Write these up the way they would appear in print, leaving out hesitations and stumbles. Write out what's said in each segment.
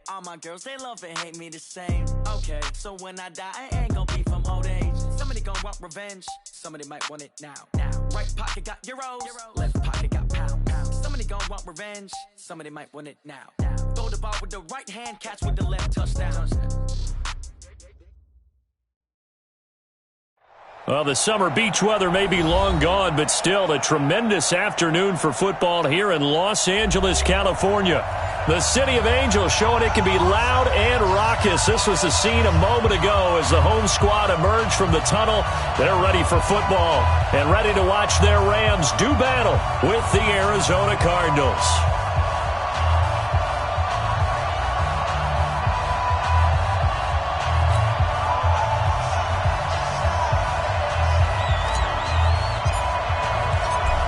All my girls, they love and hate me the same. Okay, so when I die, I ain't gonna be from old age. Somebody gonna want revenge, somebody might want it now. Right pocket got euros, left pocket got pound. Somebody gonna want revenge, somebody might want it now. Throw the ball with the right hand, catch with the left, touchdown. Well, the summer beach weather may be long gone, but still a tremendous afternoon for football here in Los Angeles, California. The City of Angels showing it can be loud and raucous. This was the scene a moment ago as the home squad emerged from the tunnel. They're ready for football and ready to watch their Rams do battle with the Arizona Cardinals.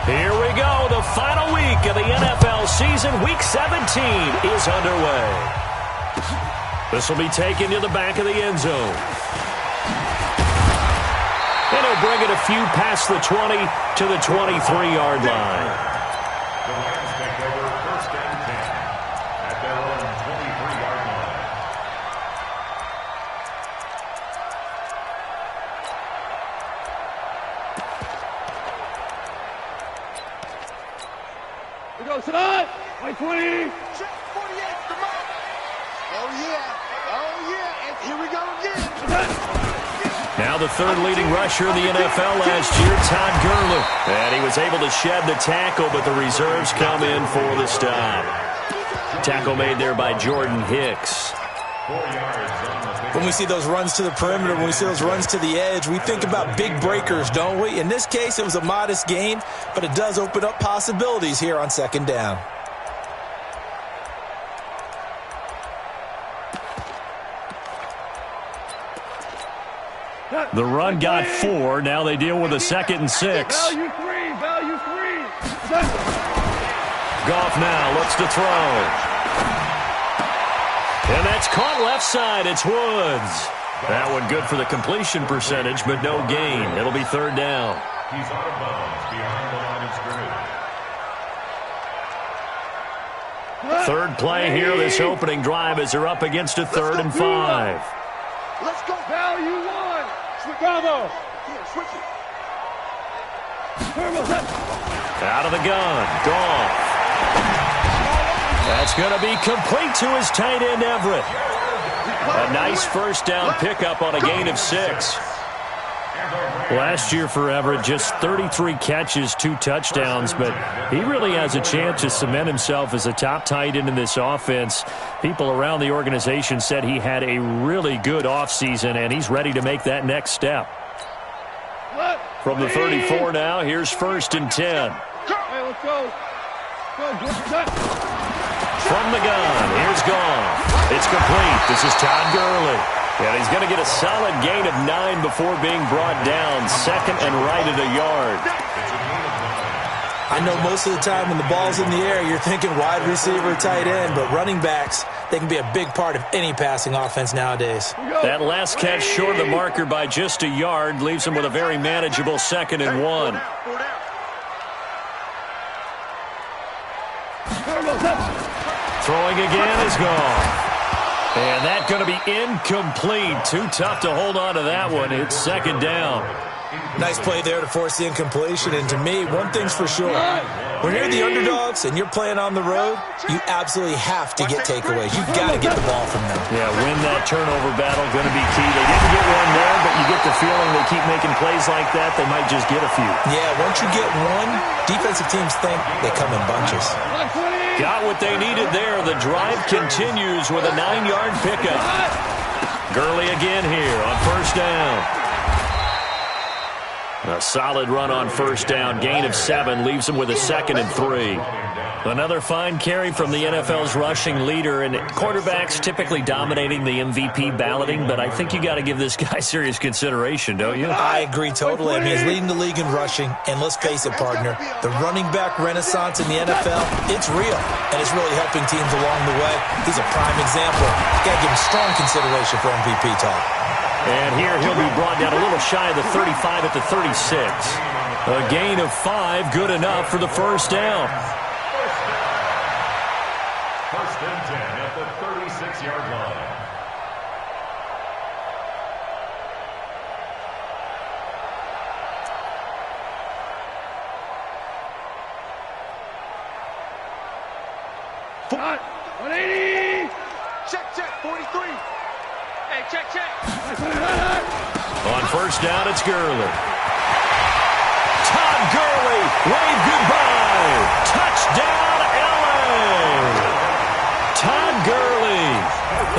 Here we go. The final week of the NFL season. Week 17 is underway. This will be taken to the back of the end zone. And he'll bring it a few past the 20 to the 23-yard line. The Rams take over first and 10 at their own 23-yard line. We go, Sadat! White 20! Check 48, come on! Oh, yeah, and here we go again! Now the third leading rusher in the NFL last year, Todd Gurley. And he was able to shed the tackle, but the reserves come in for the stop. Tackle made there by Jordan Hicks. 4 yards on the pick. When we see those runs to the perimeter, when we see those runs to the edge, we think about big breakers, don't we? In this case, it was a modest gain, but it does open up possibilities here on second down. The run got 4. Now they deal with a 2nd and 6. Value three! Goff now looks to throw. And that's caught left side. It's Woods. That one good for the completion percentage, but no gain. It'll be third down. He's out of bounds beyond the line of scrimmage. Third play here, this opening drive as they're up against a 3rd and 5. Let's go! Value one! Bravo! Here, switch it. Out of the gun. Goff. That's going to be complete to his tight end, Everett. A nice first down pickup on a gain of 6. Last year for Everett, just 33 catches, 2 touchdowns, but he really has a chance to cement himself as a top tight end in this offense. People around the organization said he had a really good offseason, and he's ready to make that next step. From the 34 now, here's 1st and 10. Hey, let's go. From the gun, here's Goff. It's complete. This is Todd Gurley. And he's going to get a solid gain of 9 before being brought down. 2nd and right at a yard. I know most of the time when the ball's in the air, you're thinking wide receiver, tight end, but running backs, they can be a big part of any passing offense nowadays. That last catch short of the marker by just a yard leaves him with a very manageable 2nd and 1. Throwing again is gone. And that's going to be incomplete. Too tough to hold on to that one. It's 2nd down. Nice play there to force the incompletion. And to me, one thing's for sure. When you're the underdogs and you're playing on the road, you absolutely have to get takeaways. You've got to get the ball from them. Yeah, win that turnover battle, going to be key. They didn't get one there, but you get the feeling they keep making plays like that, they might just get a few. Yeah, once you get one, defensive teams think they come in bunches. Got what they needed there. The drive continues with a 9-yard pickup. Gurley again here on 1st down. A solid run on 1st down. Gain of 7 leaves him with a 2nd and 3. Another fine carry from the NFL's rushing leader, and quarterbacks typically dominating the MVP balloting, but I think you got to give this guy serious consideration, don't you? I agree totally. I mean, he's leading the league in rushing, and let's face it, partner, the running back renaissance in the NFL, it's real, and it's really helping teams along the way. He's a prime example. Got to give him strong consideration for MVP talk. And here he'll be brought down a little shy of the 35 at the 36. A gain of 5, good enough for the 1st down. 1st and 10 at the 36 6-yard line. Hot. 180. Check, 43. Hey, check. On first down, it's Gurley. Todd Gurley, wave goodbye. Touchdown, LA. Todd Gurley,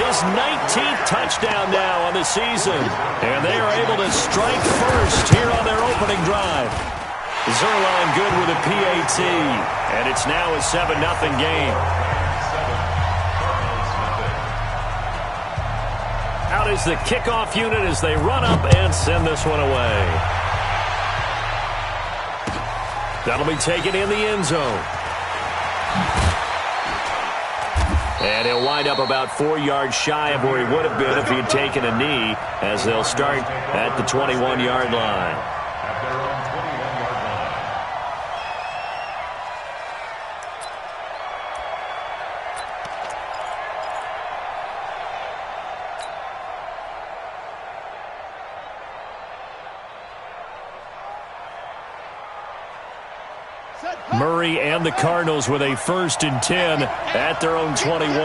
his 19th touchdown now on the season. And they are able to strike first here on their opening drive. Zerline good with a PAT. And it's now a 7-0 game. Out is the kickoff unit as they run up and send this one away. That'll be taken in the end zone. And he'll wind up about 4 yards shy of where he would have been if he had taken a knee, as they'll start at the 21-yard line. At their own 21-yard line. Murray and the Cardinals with a 1st and 10 at their own 21.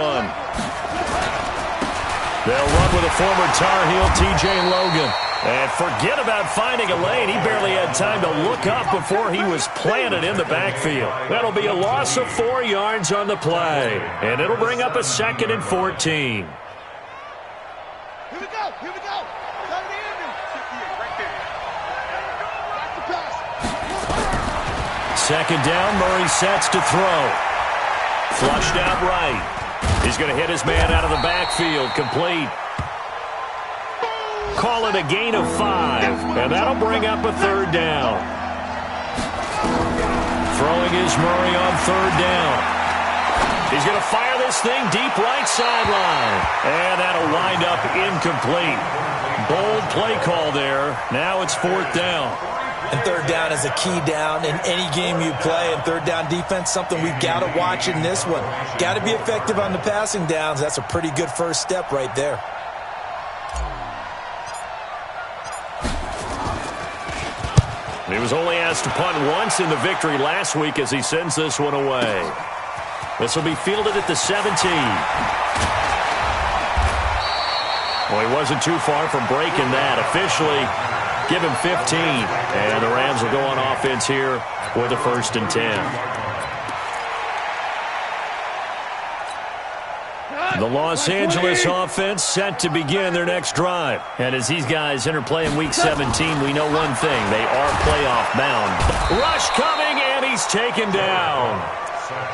They'll run with a former Tar Heel, TJ Logan. And forget about finding a lane. He barely had time to look up before he was planted in the backfield. That'll be a loss of 4 yards on the play. And it'll bring up a 2nd and 14. Here we go. Got it in there. Right there. Back to pass. 2nd down, Murray sets to throw. Flushed out right. He's going to hit his man out of the backfield. Complete. Call it a gain of 5. And that'll bring up a 3rd down. Throwing is Murray on 3rd down. He's going to fire this thing deep right sideline. And that'll wind up incomplete. Bold play call there. Now it's 4th down. And 3rd down is a key down in any game you play. And 3rd down defense, something we've got to watch in this one. Got to be effective on the passing downs. That's a pretty good first step right there. He was only asked to punt once in the victory last week as he sends this one away. This will be fielded at the 17. Well, he wasn't too far from breaking that. Officially, give him 15. And the Rams will go on offense here with a 1st and 10. The Los Angeles offense set to begin their next drive. And as these guys interplay in Week 17, we know one thing. They are playoff bound. Rush coming, and he's taken down.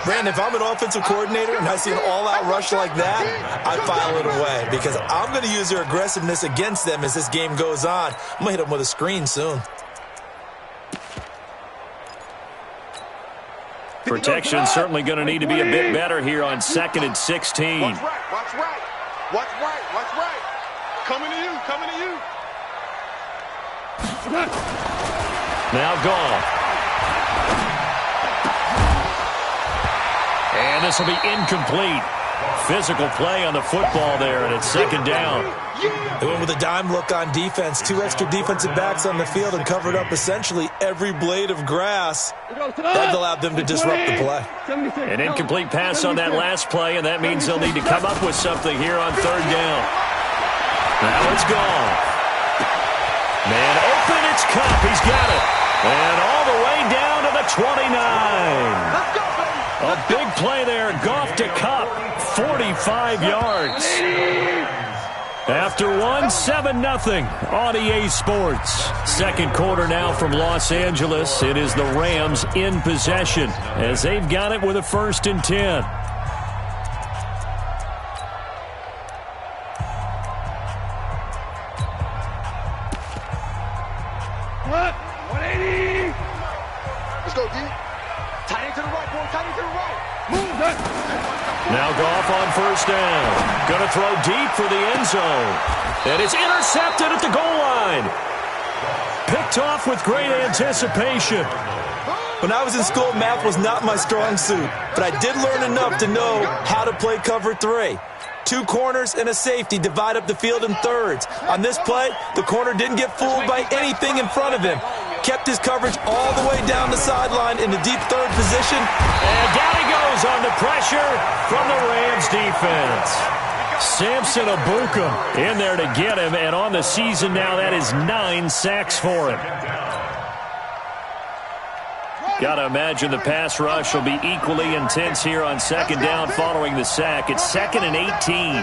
Brandon, if I'm an offensive coordinator and I see an all-out rush like that, I file it away because I'm going to use their aggressiveness against them as this game goes on. I'm going to hit them with a screen soon. Protection's certainly going to need to be a bit better here on 2nd and 16. Watch right. Coming to you. Now gone. And this will be incomplete. Physical play on the football there, and it's 2nd down. They went with a dime look on defense. 2 extra defensive backs on the field and covered up essentially every blade of grass. That allowed them to disrupt the play. An incomplete pass on that last play, and that means they'll need to come up with something here on 3rd down. Now it's gone. Man open, it's Cup. He's got it. And all the way down to the 29. A big play there. Goff to Cup. 45 yards. After 7-0 on EA Sports. 2nd quarter now from Los Angeles. It is the Rams in possession as they've got it with a 1st and 10. What? 180. Let's go, D. Tight end to the right, boy. Tight end to the right. Move that. Now Goff on 1st down. Going to throw deep for the end zone. And it's intercepted at the goal line. Picked off with great anticipation. When I was in school, math was not my strong suit, but I did learn enough to know how to play cover 3. Two corners and a safety divide up the field in thirds. On this play, the corner didn't get fooled by anything in front of him. Kept his coverage all the way down the sideline in the deep third position. And down he goes under pressure from the Rams defense. Samson Abukum in there to get him, and on the season now, that is 9 sacks for him. Got to imagine the pass rush will be equally intense here on second down following the sack. It's 2nd and 18.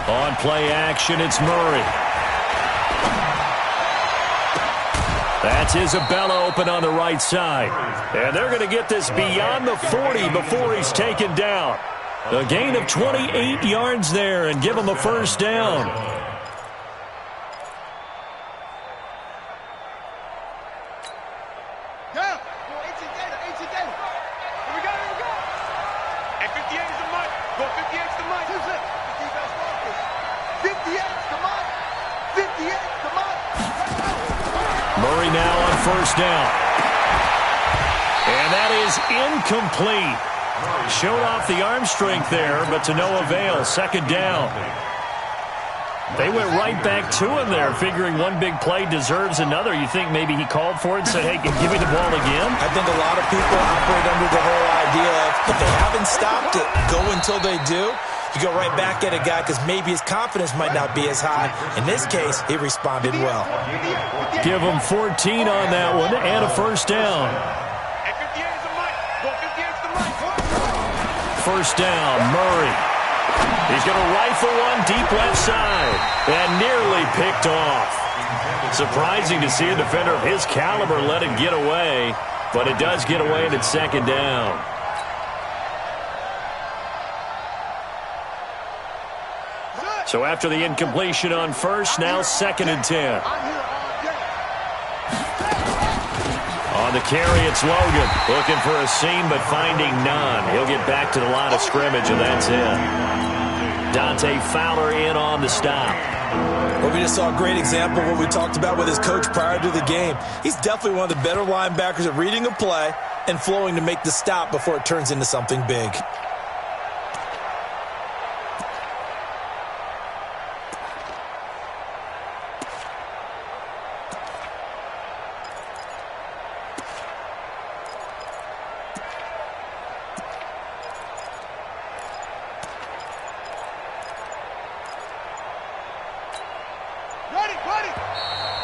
On play action, it's Murray. That's Isabella open on the right side. And they're going to get this beyond the 40 before he's taken down. A gain of 28 yards there and give him a first down. Murray now on first down. And that is incomplete. Showed off the arm strength there, but to no avail. Second down. They went right back to him there, figuring one big play deserves another. You think maybe he called for it and said, hey, give me the ball again? I think a lot of people operate under the whole idea of if they haven't stopped it, go until they do. You go right back at a guy because maybe his confidence might not be as high. In this case, he responded well. Give him 14 on that one and a first down. First down, Murray. He's going to rifle one deep left side and nearly picked off. Surprising to see a defender of his caliber let it get away, but it does get away and it's second down. So after the incompletion on first, now 2nd and 10. On the carry, it's Logan. Looking for a seam, but finding none. He'll get back to the line of scrimmage, and that's it. Dante Fowler in on the stop. Well, we just saw a great example of what we talked about with his coach prior to the game. He's definitely one of the better linebackers at reading a play and flowing to make the stop before it turns into something big.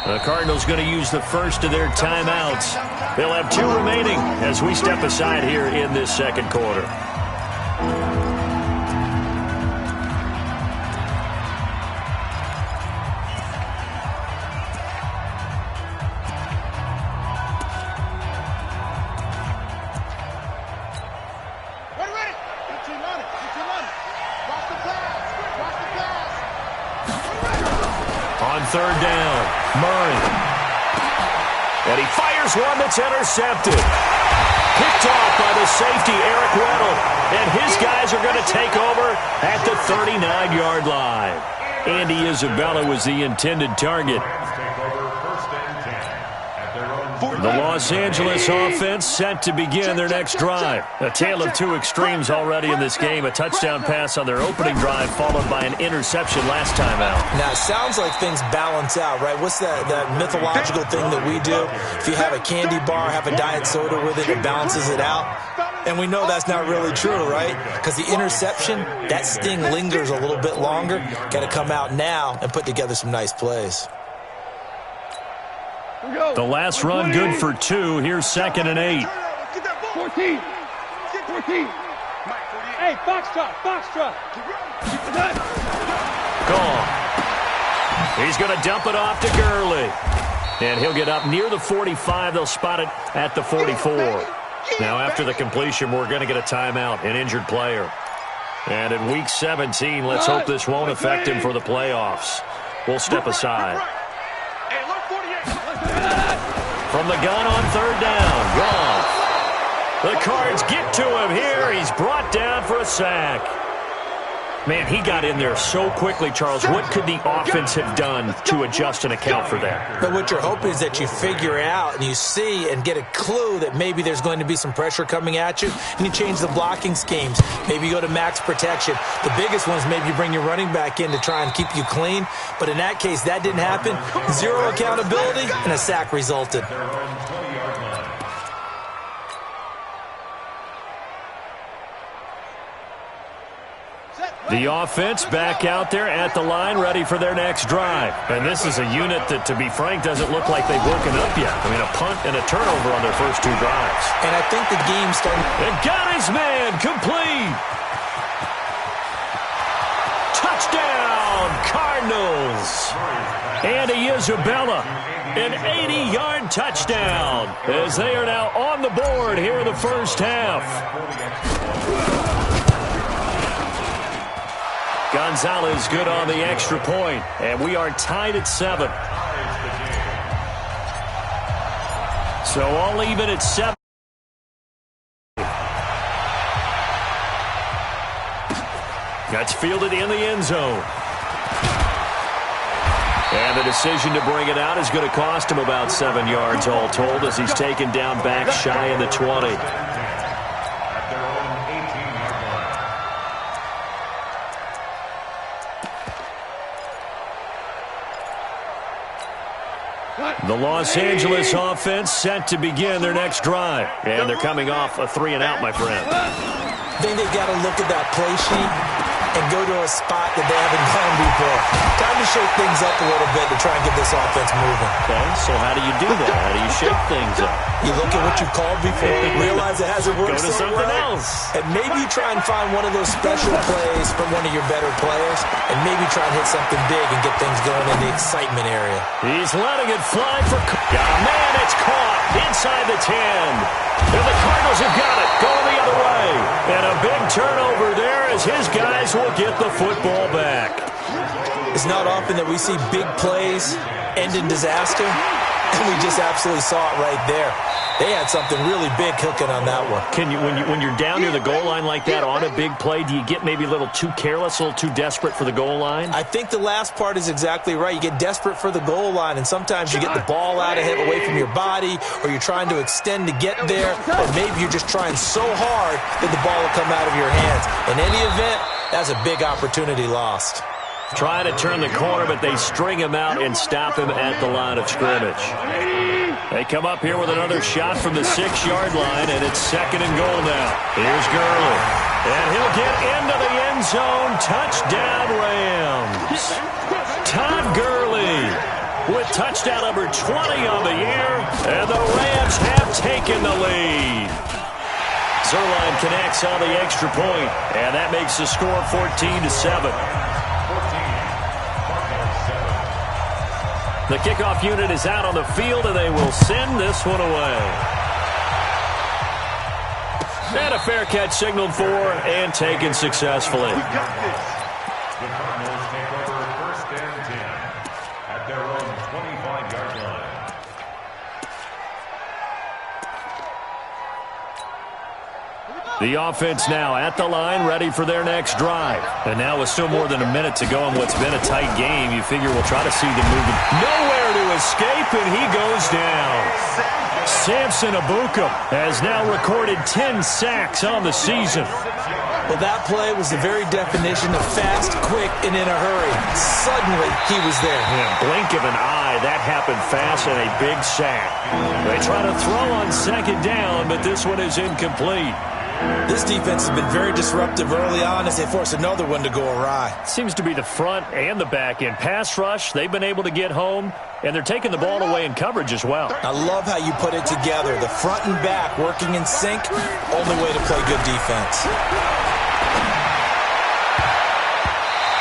The Cardinals going to use the first of their timeouts. They'll have 2 remaining as we step aside here in this second quarter. On third down, Murray. And he fires one that's intercepted. Picked off by the safety, Eric Weddle. And his guys are going to take over at the 39-yard line. Andy Isabella was the intended target. The Los Angeles offense set to begin their next drive. A tale of 2 extremes already in this game. A touchdown pass on their opening drive followed by an interception last time out. Now, it sounds like things balance out, right? What's that mythological thing that we do? If you have a candy bar, have a diet soda with it, it balances it out. And we know that's not really true, right? Because the interception, that sting lingers a little bit longer. Got to come out now and put together some nice plays. The last run good for 2. Here's 2nd and 8. 14. Hey, Foxtrot. Gone. He's going to dump it off to Gurley. And he'll get up near the 45. They'll spot it at the 44. Now, after the completion, we're going to get a timeout, an injured player. And in Week 17, let's hope this won't affect him for the playoffs. We'll step aside. From the gun on third down, Goff. The Cards get to him here. He's brought down for a sack. Man, he got in there so quickly, Charles. What could the offense have done to adjust and account for that? But what you're hoping is that you figure out and you see and get a clue that maybe there's going to be some pressure coming at you, and you change the blocking schemes. Maybe you go to max protection. The biggest one is maybe you bring your running back in to try and keep you clean. But in that case, that didn't happen. Zero accountability, and a sack resulted. The offense back out there at the line, ready for their next drive. And this is a unit that, to be frank, doesn't look like they've woken up yet. I mean, a punt and a turnover on their first two drives. And I think the game's starting. And got his man, complete. Touchdown, Cardinals. Andy Isabella, an 80-yard touchdown, as they are now on the board here in the first half. Gonzalez good on the extra point, and we are tied at 7. So all even at 7. That's fielded in the end zone. And the decision to bring it out is going to cost him about 7 yards all told, as he's taken down back shy of the 20. The Los Angeles offense set to begin their next drive. And they're coming off a 3-and-out, my friend. I think they've got to look at that play sheet and go to a spot that they haven't gone before. Time to shake things up a little bit to try and get this offense moving. Okay, so how do you do that? How do you shake things up? You look at what you called before, realize it hasn't worked. Go to something else. And maybe you try and find one of those special plays from one of your better players, and maybe try and hit something big and get things going in the excitement area. He's letting it fly for... man, it's caught inside the 10. And the Cardinals have got it, going the other way. And a big turnover there as his guys will get the football back. It's not often that we see big plays end in disaster, and we just absolutely saw it right there. They had something really big cooking on that one. Can you, when you're down near the goal line like that on a big play, do you get maybe a little too careless, a little too desperate for the goal line? I think the last part is exactly right. You get desperate for the goal line, and sometimes you get the ball out ahead, away from your body, or you're trying to extend to get there, or maybe you're just trying so hard that the ball will come out of your hands. In any event, that's a big opportunity lost. Trying to turn the corner, but they string him out and stop him at the line of scrimmage. They come up here with another shot from the 6-yard line, and it's 2nd and goal now. Here's Gurley. And he'll get into the end zone. Touchdown, Rams. Todd Gurley with touchdown number 20 on the year, and the Rams have taken the lead. Zerline connects on the extra point, and that makes the score 14-7. The kickoff unit is out on the field, and they will send this one away. And a fair catch signaled for and taken successfully. The Cardinals take over 1st and 10 at their own 25-yard line. The offense now at the line, ready for their next drive. And now with still more than a minute to go in what's been a tight game, you figure we'll try to see them moving. Nowhere to escape, and he goes down. Samson Abuka has now recorded 10 sacks on the season. Well, that play was the very definition of fast, quick, and in a hurry. Suddenly, he was there. Yeah, blink of an eye, that happened fast, and a big sack. They try to throw on 2nd down, but this one is incomplete. This defense has been very disruptive early on as they force another one to go awry. Seems to be the front and the back end. Pass rush, they've been able to get home, and they're taking the ball away in coverage as well. I love how you put it together. The front and back working in sync, only way to play good defense.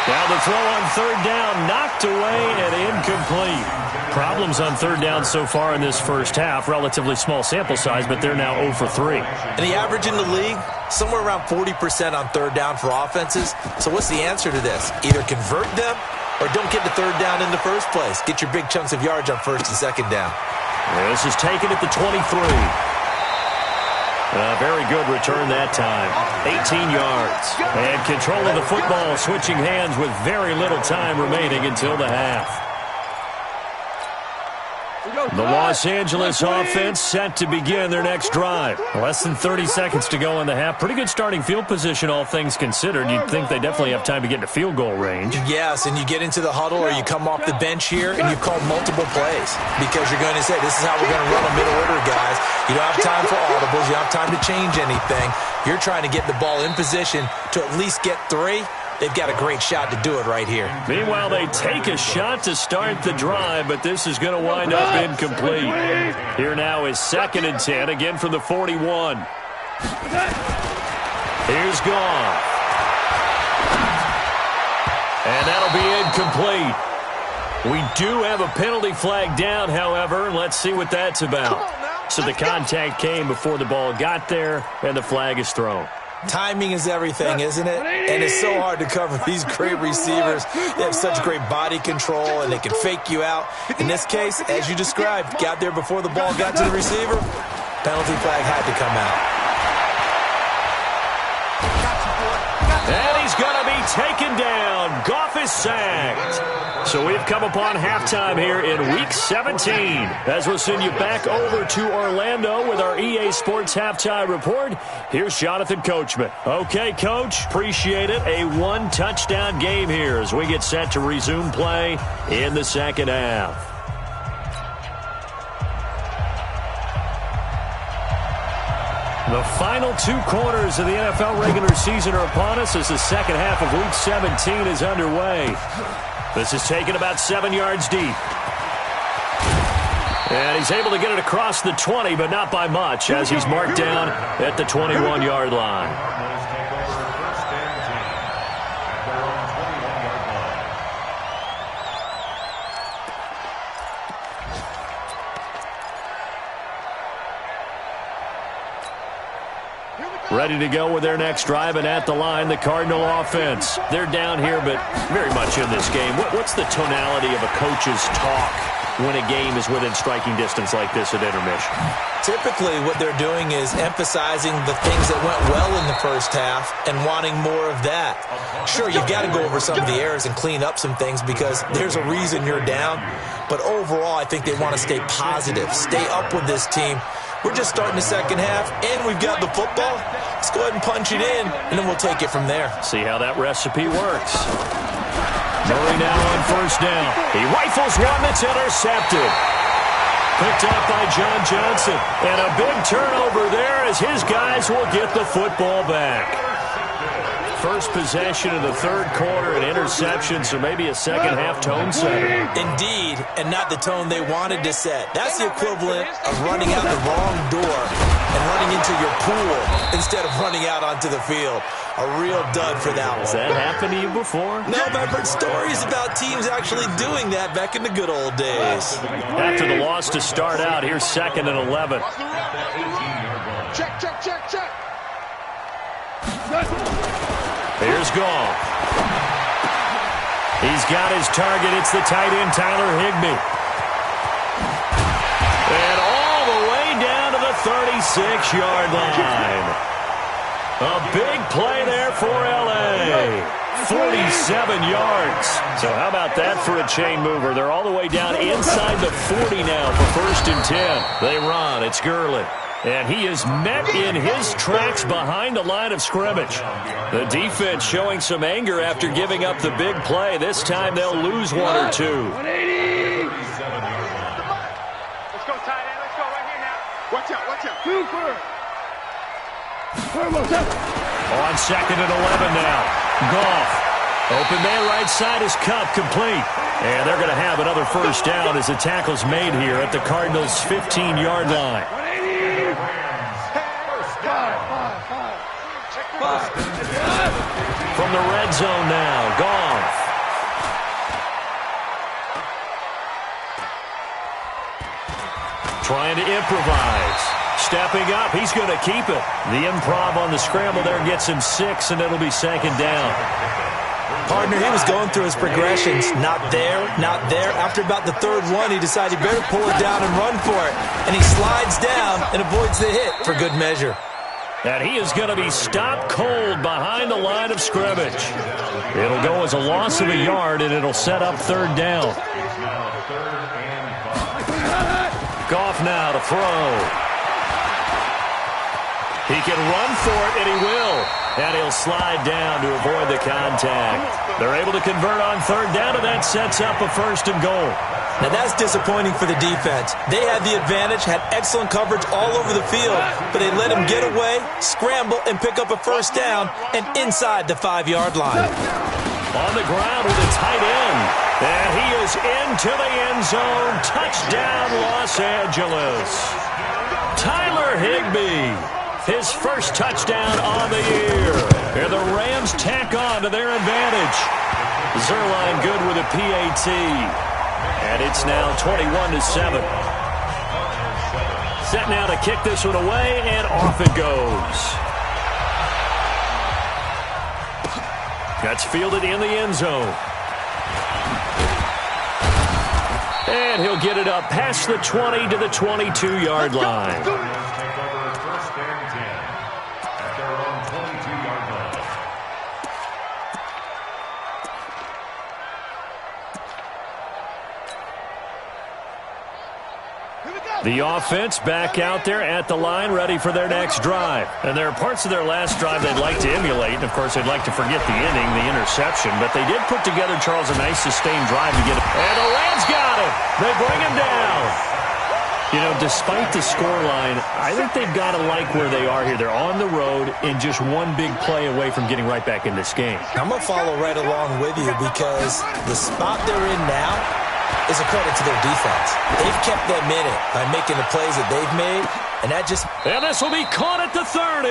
Now the throw on 3rd down, knocked away and incomplete. Problems on 3rd down so far in this first half. Relatively small sample size, but they're now 0 for 3. And the average in the league, somewhere around 40% on 3rd down for offenses. So what's the answer to this? Either convert them or don't get the 3rd down in the first place. Get your big chunks of yards on 1st and 2nd down. This is taken at the 23. Very good return that time. 18 yards. And control of the football switching hands with very little time remaining until the half. The Los Angeles offense set to begin their next drive. Less than 30 seconds to go in the half. Pretty good starting field position, all things considered. You'd think they definitely have time to get to field goal range. Yes, and you get into the huddle or you come off the bench here and you call multiple plays because you're going to say, this is how we're going to run a middle order, guys. You don't have time for audibles. You don't have time to change anything. You're trying to get the ball in position to at least get 3. They've got a great shot to do it right here. Meanwhile, they take a shot to start the drive, but this is going to wind up incomplete. Here now is 2nd and 10, again from the 41. Here's Goff. And that'll be incomplete. We do have a penalty flag down, however, and let's see what that's about. So the contact came before the ball got there, and the flag is thrown. Timing is everything, isn't it? And it's so hard to cover these great receivers. They have such great body control, and they can fake you out. In this case, as you described, got there before the ball got to the receiver. Penalty flag had to come out. And he's going to be taken down. Goff is sacked. So we've come upon halftime here in Week 17. As we'll send you back over to Orlando with our EA Sports Halftime Report, here's Jonathan Coachman. Okay, Coach, appreciate it. A 1-touchdown game here as we get set to resume play in the second half. The final 2 quarters of the NFL regular season are upon us as the second half of Week 17 is underway. This is taken about 7 yards deep. And he's able to get it across the 20, but not by much, as he's marked down at the 21-yard line. Ready to go with their next drive, and at the line, the Cardinal offense. They're down here, but very much in this game. What's the tonality of a coach's talk when a game is within striking distance like this at intermission? Typically, what they're doing is emphasizing the things that went well in the first half and wanting more of that. Sure, you've got to go over some of the errors and clean up some things because there's a reason you're down. But overall, I think they want to stay positive, stay up with this team. We're just starting the second half, and we've got the football. Let's go ahead and punch it in, and then we'll take it from there. See how that recipe works. Murray now on first down. He rifles one that's intercepted. Picked up by John Johnson. And a big turnover there as his guys will get the football back. First possession of the third quarter, an interception, so maybe a second-half tone setter. Indeed, and not the tone they wanted to set. That's the equivalent of running out the wrong door and running into your pool instead of running out onto the field. A real dud for that one. Has that happened to you before? No, but I've heard stories about teams actually doing that back in the good old days. After the loss to start out, here's 2nd and 11. Check, check, check, check. Here's Goff. He's got his target. It's the tight end, Tyler Higbee. And all the way down to the 36-yard line. A big play there for L.A. 47 yards. So how about that for a chain mover? They're all the way down inside the 40 now for 1st and 10. They run. It's Gurley. And he is met in his tracks behind the line of scrimmage. The defense showing some anger after giving up the big play. This time they'll lose 1 or 2. 180. Let's go, tight end. Let's go right here now. Watch out, watch out. On 2nd and 11 now. Goff. Open man right side is Cup complete. And they're going to have another first down as the tackle's made here at the Cardinals' 15-yard line. From the red zone now, Goff. Trying to improvise. Stepping up, he's going to keep it. The improv on the scramble there gets him 6, and it'll be 2nd down. Partner, he was going through his progressions. Not there, not there. After about the 3rd one, he decided he better pull it down and run for it. And he slides down and avoids the hit for good measure. And he is going to be stopped cold behind the line of scrimmage. It'll go as a loss of a yard, and it'll set up third down. Goff now to throw. He can run for it, and he will. And he'll slide down to avoid the contact. They're able to convert on third down, and that sets up a first and goal. Now that's disappointing for the defense. They had the advantage, had excellent coverage all over the field, but they let him get away, scramble, and pick up a first down and inside the 5-yard line. On the ground with a tight end. And he is into the end zone. Touchdown, Los Angeles. Tyler Higbee. His first touchdown on the year. And the Rams tack on to their advantage. Zerline good with a PAT. And it's now 21-7. Set now to kick this one away, and off it goes. That's fielded in the end zone. And he'll get it up past the 20 to the 22-yard line. The offense back out there at the line, ready for their next drive. And there are parts of their last drive they'd like to emulate. And, of course, they'd like to forget the inning, the interception. But they did put together, Charles, a nice sustained drive to get it. And the Rams got him. They bring him down. You know, despite the scoreline, I think they've got to like where they are here. They're on the road and just one big play away from getting right back in this game. I'm going to follow right along with you because the spot they're in now is a credit to their defense. They've kept them in it by making the plays that they've made, and that just... And this will be caught at the 30.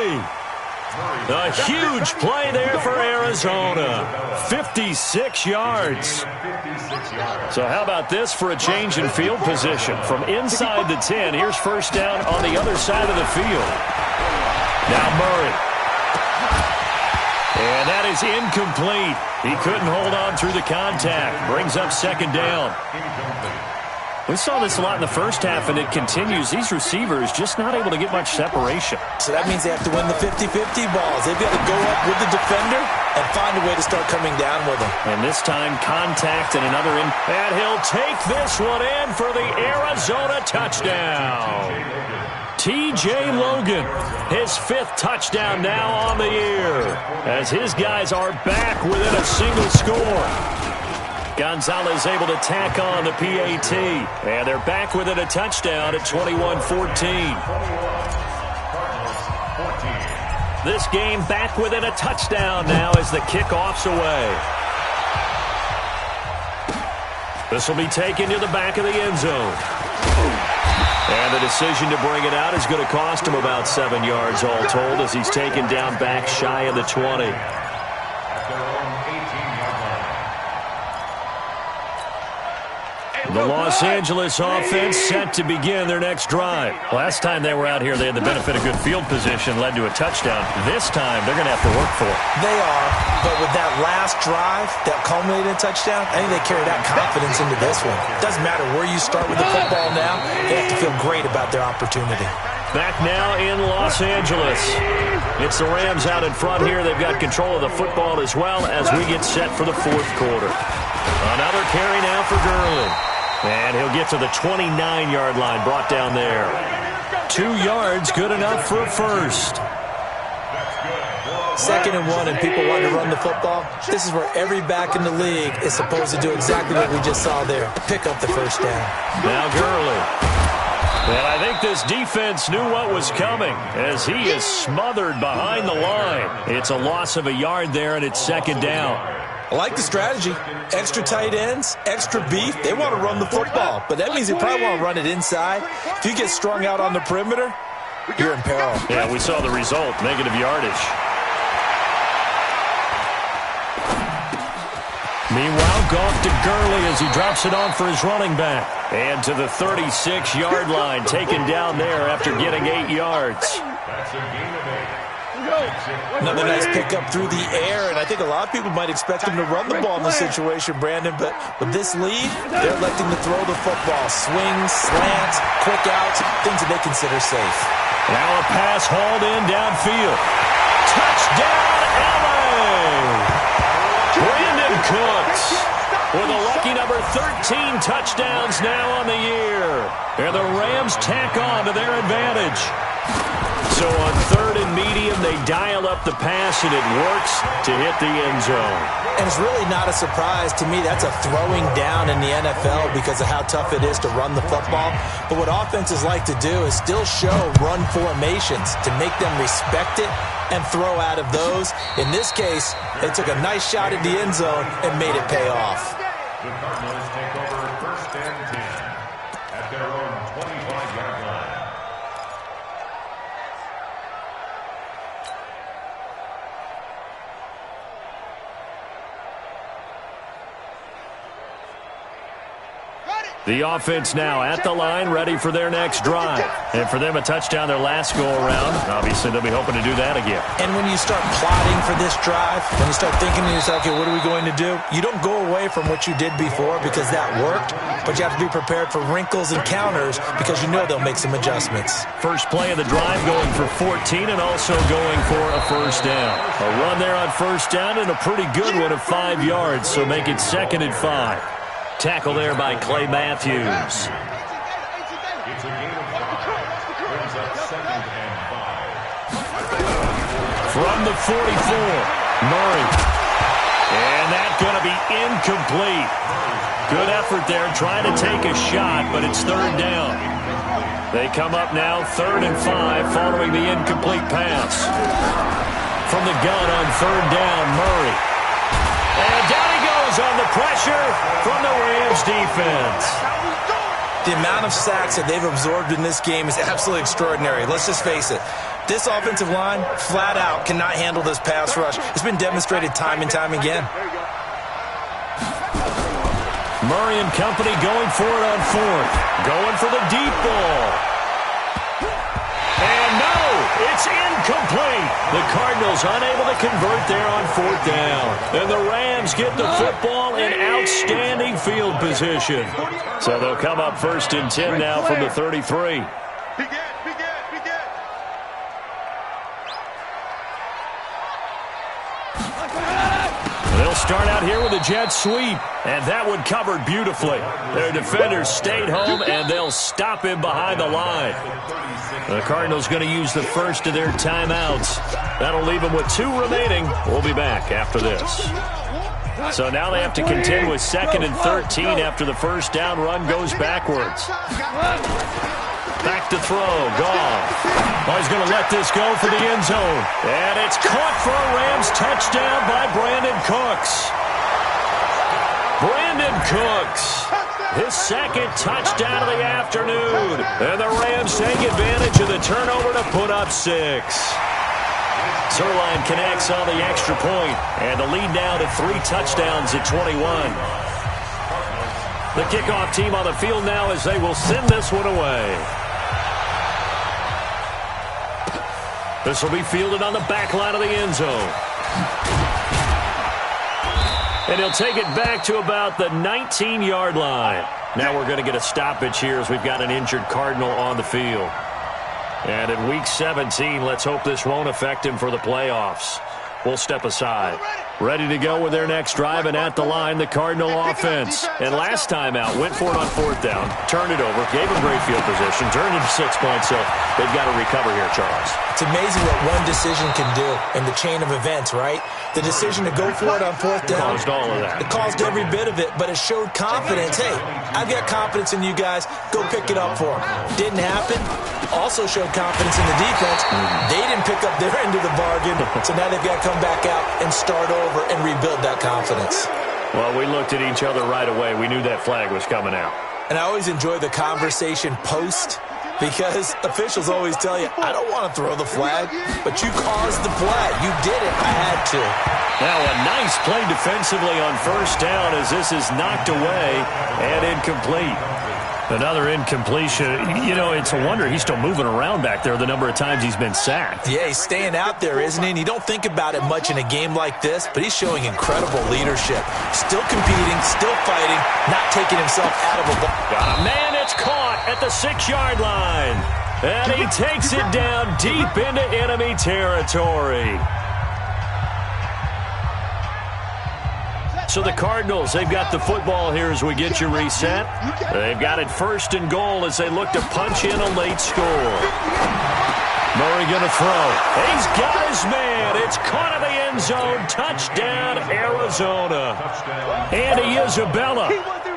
A huge play there for Arizona. 56 yards. So how about this for a change in field position? From inside the 10, here's first down on the other side of the field. Now Murray. And that is incomplete. He couldn't hold on through the contact. Brings up second down. We saw this a lot in the first half, and it continues. These receivers just not able to get much separation. So that means they have to win the 50-50 balls. They've got to go up with the defender and find a way to start coming down with them. And this time, contact and another in. And he'll take this one in for the Arizona touchdown. T.J. Logan, his 5th touchdown now on the year, as his guys are back within a single score. Gonzalez able to tack on the PAT, and they're back within a touchdown at 21-14. This game back within a touchdown now as the kickoff's away. This will be taken to the back of the end zone. And the decision to bring it out is going to cost him about 7 yards all told as he's taken down back shy of the 20. The Los Angeles offense set to begin their next drive. Last time they were out here, they had the benefit of good field position, led to a touchdown. This time, they're going to have to work for it. They are, but with that last drive that culminated in a touchdown, I think they carry that confidence into this one. It doesn't matter where you start with the football now. They have to feel great about their opportunity. Back now in Los Angeles. It's the Rams out in front here. They've got control of the football as well as we get set for the fourth quarter. Another carry now for Gurley. And he'll get to the 29-yard line, brought down there. 2 yards, good enough for a first. 2nd and 1, and people want to run the football. This is where every back in the league is supposed to do exactly what we just saw there. Pick up the first down. Now Gurley. And I think this defense knew what was coming as he is smothered behind the line. It's a loss of a yard there, and it's second down. I like the strategy. Extra tight ends, extra beef. They want to run the football, but that means they probably want to run it inside. If you get strung out on the perimeter, you're in peril. Yeah, we saw the result, negative yardage. Meanwhile, Goff to Gurley as he drops it on for his running back. And to the 36-yard line, taken down there after getting 8 yards. That's a gain of 8. Another nice pickup through the air, and I think a lot of people might expect him to run the ball in this situation, Brandon, but with this lead, they're electing to throw the football. Swings, slants, quick outs, things that they consider safe. Now a pass hauled in downfield. Touchdown, LA! Brandon Cooks with a lucky number 13 touchdowns now on the year. And the Rams tack on to their advantage. So on third and medium, they dial up the pass, and it works to hit the end zone. And it's really not a surprise to me. That's a throwing down in the NFL because of how tough it is to run the football. But what offenses like to do is still show run formations to make them respect it and throw out of those. In this case, they took a nice shot at the end zone and made it pay off. The Cardinals take over first and 10 at their own 25-yard line. The offense now at the line, ready for their next drive. And for them, a touchdown their last go-around. Obviously, they'll be hoping to do that again. And when you start plotting for this drive, when you start thinking to yourself, okay, what are we going to do? You don't go away from what you did before because that worked, but you have to be prepared for wrinkles and counters because you know they'll make some adjustments. First play of the drive going for 14 and also going for a first down. A run there on first down and a pretty good one of 5 yards, so make it 2nd and 5. Tackle there by Clay Matthews. It's a gain of 5. Brings up 2nd and 5. From the 44, Murray. And that's going to be incomplete. Good effort there, trying to take a shot, but it's 3rd down. They come up now 3rd and 5 following the incomplete pass. From the gun on 3rd down, Murray. And down he goes on the pressure from the Rams defense. The amount of sacks that they've absorbed in this game is absolutely extraordinary. Let's just face it. This offensive line, flat out, cannot handle this pass rush. It's been demonstrated time and time again. Murray and company going for it on 4th. Going for the deep ball. And no, it's incomplete. The Cardinals unable to convert there on 4th down. And the Rams get the football in outstanding field position. So they'll come up 1st and 10 now from the 33. They'll start out here with a jet sweep, and that one covered beautifully. Their defenders stayed home, and they'll stop him behind the line. The Cardinals going to use the first of their timeouts. That'll leave them with 2 remaining. We'll be back after this. So now they have to contend with 2nd and 13 after the first down run goes backwards. Back to throw, Goff. Oh, he's going to let this go for the end zone. And it's caught for a Rams touchdown by Brandon Cooks. Brandon Cooks, his 2nd touchdown of the afternoon. And the Rams take advantage of the turnover to put up 6. Zerline connects on the extra point, and the lead now to 3 touchdowns at 21. The kickoff team on the field now as they will send this one away. This will be fielded on the back line of the end zone. And he'll take it back to about the 19-yard line. Now we're going to get a stoppage here as we've got an injured Cardinal on the field. And in Week 17, let's hope this won't affect him for the playoffs. We'll step aside. Ready to go with their next drive, and at the line, the Cardinal offense. And last time out, went for it on 4th down, turned it over, gave him great field position, turned it to 6 points, so they've got to recover here, Charles. It's amazing what one decision can do in the chain of events, right? The decision to go for it on 4th down. Caused all of that. It caused every bit of it, but it showed confidence. Hey, I've got confidence in you guys. Go pick it up for them. Didn't happen. Also showed confidence in the defense. They didn't pick up their end of the bargain, so now they've got to come back out and start over and rebuild that confidence. Well, we looked at each other right away. We knew that flag was coming out. And I always enjoy the conversation post, because officials always tell you, I don't want to throw the flag, but you caused the play. You did it. I had to. Now a nice play defensively on 1st down as this is knocked away and incomplete. Another incompletion. You know, it's a wonder he's still moving around back there the number of times he's been sacked. Yeah, he's staying out there, isn't he? And you don't think about it much in a game like this, but he's showing incredible leadership. Still competing, still fighting, not taking himself out of a ball. Got a man, it's caught at the 6-yard line. And he takes it down deep into enemy territory. So the Cardinals, they've got the football here as we get you reset. They've got it 1st and goal as they look to punch in a late score. Murray going to throw. He's got his man. It's caught in the end zone. Touchdown, Arizona. Andy Isabella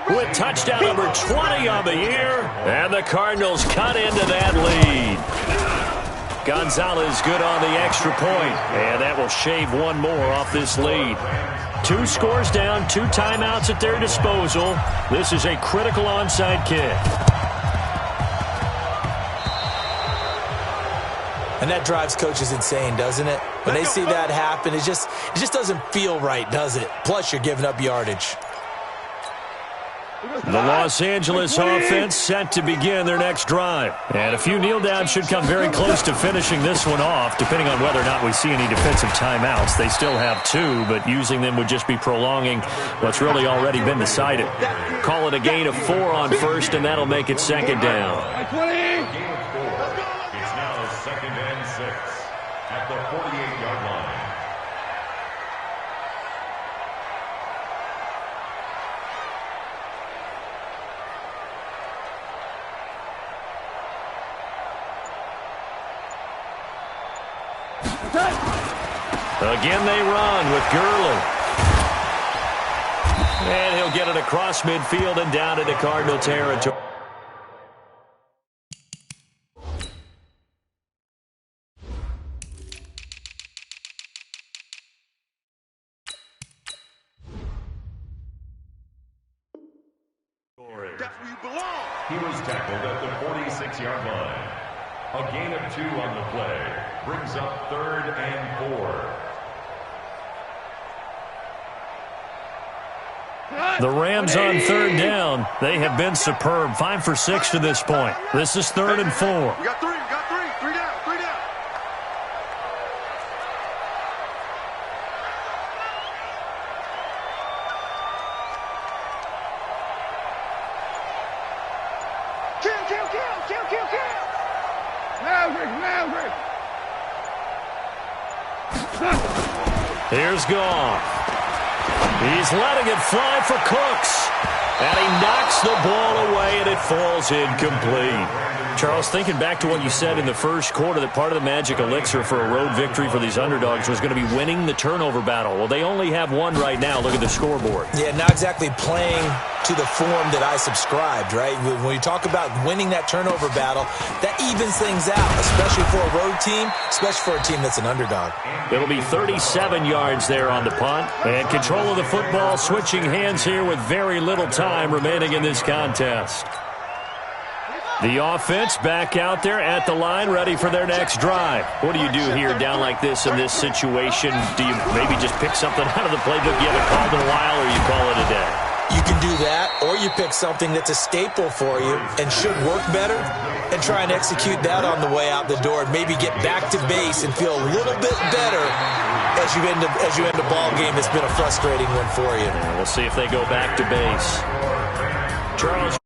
with touchdown number 20 on the year. And the Cardinals cut into that lead. Gonzalez good on the extra point. And that will shave one more off this lead. 2 scores down, 2 timeouts at their disposal. This is a critical onside kick. And that drives coaches insane, doesn't it? When they see that happen, it just doesn't feel right, does it? Plus, you're giving up yardage. The Los Angeles offense set to begin their next drive. And a few kneel downs should come very close to finishing this one off, depending on whether or not we see any defensive timeouts. They still have 2, but using them would just be prolonging what's really already been decided. Call it a gain of 4 on first, and that'll make it 2nd down. It's now 2nd and 6 at the 48-yard line. Again they run with Gurley. And he'll get it across midfield and down into Cardinal territory. That's where you belong. He was tackled at the 46-yard line. A gain of 2 on the play brings up 3rd and 4. The Rams on 3rd down. They have been superb. 5 for 6 to this point. This is 3rd and 4. We got 3. We got 3. 3 down. 3 down. Kill. Maverick. Here's Goff. He's letting it fly for Cooks. And he knocks the ball away, and it falls incomplete. Charles, thinking back to what you said in the first quarter, that part of the magic elixir for a road victory for these underdogs was going to be winning the turnover battle. Well, they only have 1 right now. Look at the scoreboard. Yeah, not exactly playing to the form that I subscribed, right? When you talk about winning that turnover battle, that evens things out, especially for a road team, especially for a team that's an underdog. It'll be 37 yards there on the punt. And control of the football switching hands here with very little time remaining in this contest. The offense back out there at the line, ready for their next drive. What do you do here down like this in this situation? Do you maybe just pick something out of the playbook you haven't called in a while, or you call it a day? You can do that, or you pick something that's a staple for you and should work better and try and execute that on the way out the door and maybe get back to base and feel a little bit better as you end a ball game that's been a frustrating one for you. We'll see if they go back to base. Charles.